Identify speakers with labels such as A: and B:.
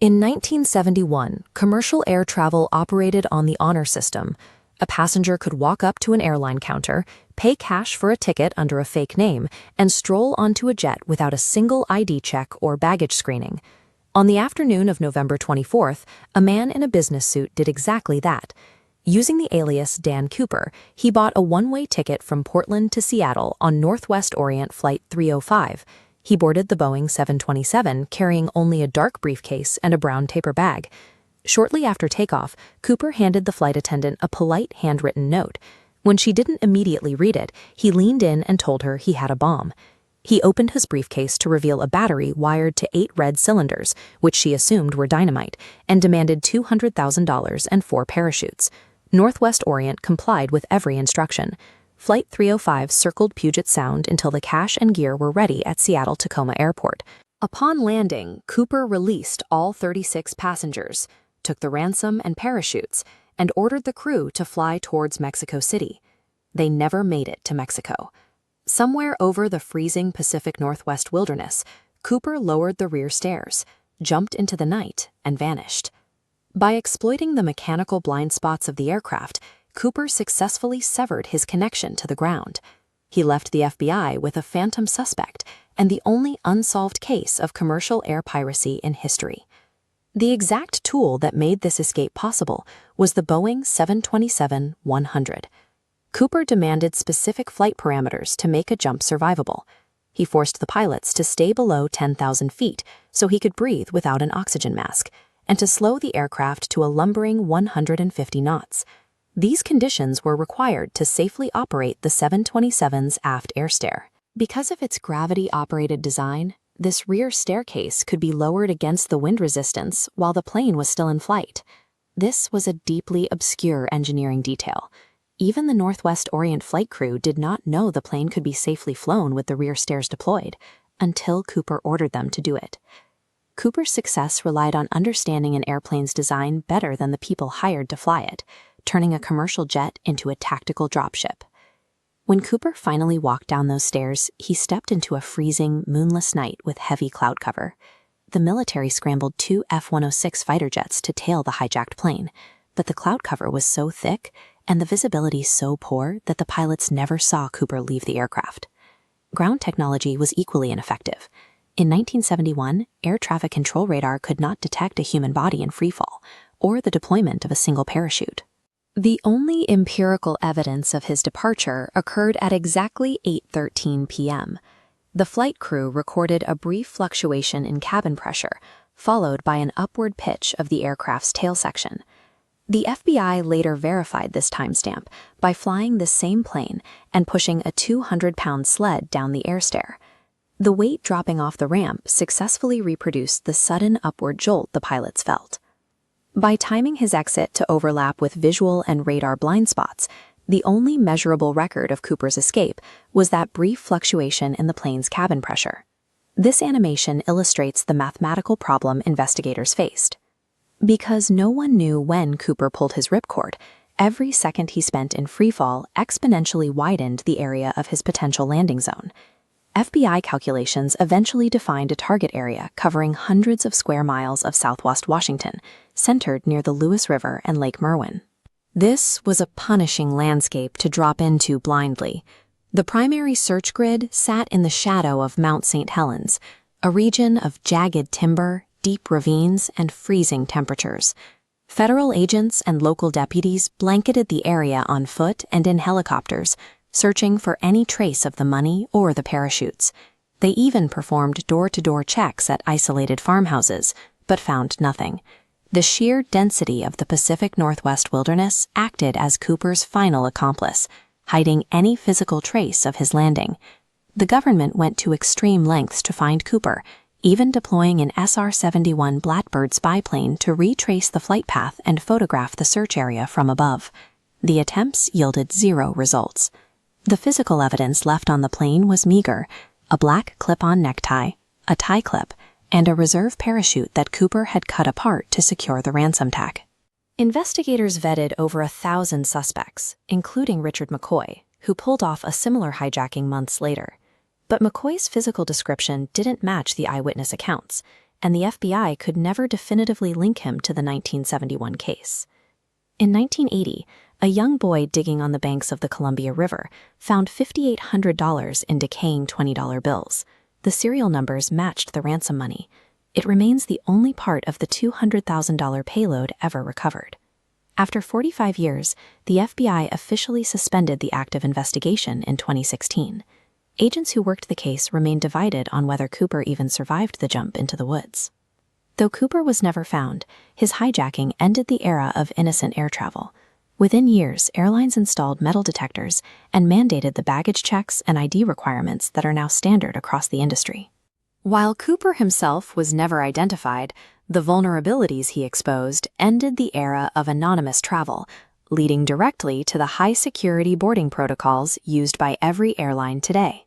A: In 1971, commercial air travel operated on the honor system. A passenger could walk up to an airline counter, pay cash for a ticket under a fake name, and stroll onto a jet without a single ID check or baggage screening. On the afternoon of November 24th, a man in a business suit did exactly that. Using the alias Dan Cooper, he bought a one-way ticket from Portland to Seattle on Northwest Orient Flight 305. He boarded the Boeing 727 carrying only a dark briefcase and a brown paper bag. Shortly after takeoff, Cooper handed the flight attendant a polite handwritten note. When she didn't immediately read it, he leaned in and told her he had a bomb. He opened his briefcase to reveal a battery wired to 8 red cylinders, which she assumed were dynamite, and demanded $200,000 and 4 parachutes. Northwest Orient complied with every instruction. Flight 305 circled Puget Sound until the cash and gear were ready at Seattle-Tacoma Airport. Upon landing, Cooper released all 36 passengers, took the ransom and parachutes, and ordered the crew to fly towards Mexico City. They never made it to Mexico. Somewhere over the freezing Pacific Northwest wilderness, Cooper lowered the rear stairs, jumped into the night, and vanished. By exploiting the mechanical blind spots of the aircraft, Cooper successfully severed his connection to the ground. He left the FBI with a phantom suspect and the only unsolved case of commercial air piracy in history. The exact tool that made this escape possible was the Boeing 727-100. Cooper demanded specific flight parameters to make a jump survivable. He forced the pilots to stay below 10,000 feet so he could breathe without an oxygen mask, and to slow the aircraft to a lumbering 150 knots. These conditions were required to safely operate the 727's aft air stair. Because of its gravity-operated design, this rear staircase could be lowered against the wind resistance while the plane was still in flight. This was a deeply obscure engineering detail. Even the Northwest Orient flight crew did not know the plane could be safely flown with the rear stairs deployed, until Cooper ordered them to do it. Cooper's success relied on understanding an airplane's design better than the people hired to fly it, turning a commercial jet into a tactical dropship. When Cooper finally walked down those stairs, he stepped into a freezing, moonless night with heavy cloud cover. The military scrambled 2 F-106 fighter jets to tail the hijacked plane, but the cloud cover was so thick and the visibility so poor that the pilots never saw Cooper leave the aircraft. Ground technology was equally ineffective. In 1971, air traffic control radar could not detect a human body in freefall, or the deployment of a single parachute. The only empirical evidence of his departure occurred at exactly 8:13 p.m. The flight crew recorded a brief fluctuation in cabin pressure, followed by an upward pitch of the aircraft's tail section. The FBI later verified this timestamp by flying the same plane and pushing a 200-pound sled down the air stair. The weight dropping off the ramp successfully reproduced the sudden upward jolt the pilots felt. By timing his exit to overlap with visual and radar blind spots, the only measurable record of Cooper's escape was that brief fluctuation in the plane's cabin pressure. This animation illustrates the mathematical problem investigators faced. Because no one knew when Cooper pulled his ripcord, every second he spent in freefall exponentially widened the area of his potential landing zone. FBI calculations eventually defined a target area covering hundreds of square miles of southwest Washington, centered near the Lewis River and Lake Merwin. This was a punishing landscape to drop into blindly. The primary search grid sat in the shadow of Mount St. Helens, a region of jagged timber, deep ravines, and freezing temperatures. Federal agents and local deputies blanketed the area on foot and in helicopters, searching for any trace of the money or the parachutes. They even performed door-to-door checks at isolated farmhouses, but found nothing. The sheer density of the Pacific Northwest wilderness acted as Cooper's final accomplice, hiding any physical trace of his landing. The government went to extreme lengths to find Cooper, even deploying an SR-71 Blackbird spy plane to retrace the flight path and photograph the search area from above. The attempts yielded 0 results. The physical evidence left on the plane was meager: a black clip-on necktie, a tie clip, and a reserve parachute that Cooper had cut apart to secure the ransom tag. Investigators vetted over 1,000 suspects, including Richard McCoy, who pulled off a similar hijacking months later. But McCoy's physical description didn't match the eyewitness accounts, and the FBI could never definitively link him to the 1971 case. In 1980, a young boy digging on the banks of the Columbia River found $5,800 in decaying $20 bills. The serial numbers matched the ransom money. It remains the only part of the $200,000 payload ever recovered. After 45 years, the FBI officially suspended the active investigation in 2016. Agents who worked the case remained divided on whether Cooper even survived the jump into the woods. Though Cooper was never found, his hijacking ended the era of innocent air travel. Within years, airlines installed metal detectors and mandated the baggage checks and ID requirements that are now standard across the industry. While Cooper himself was never identified, the vulnerabilities he exposed ended the era of anonymous travel, leading directly to the high-security boarding protocols used by every airline today.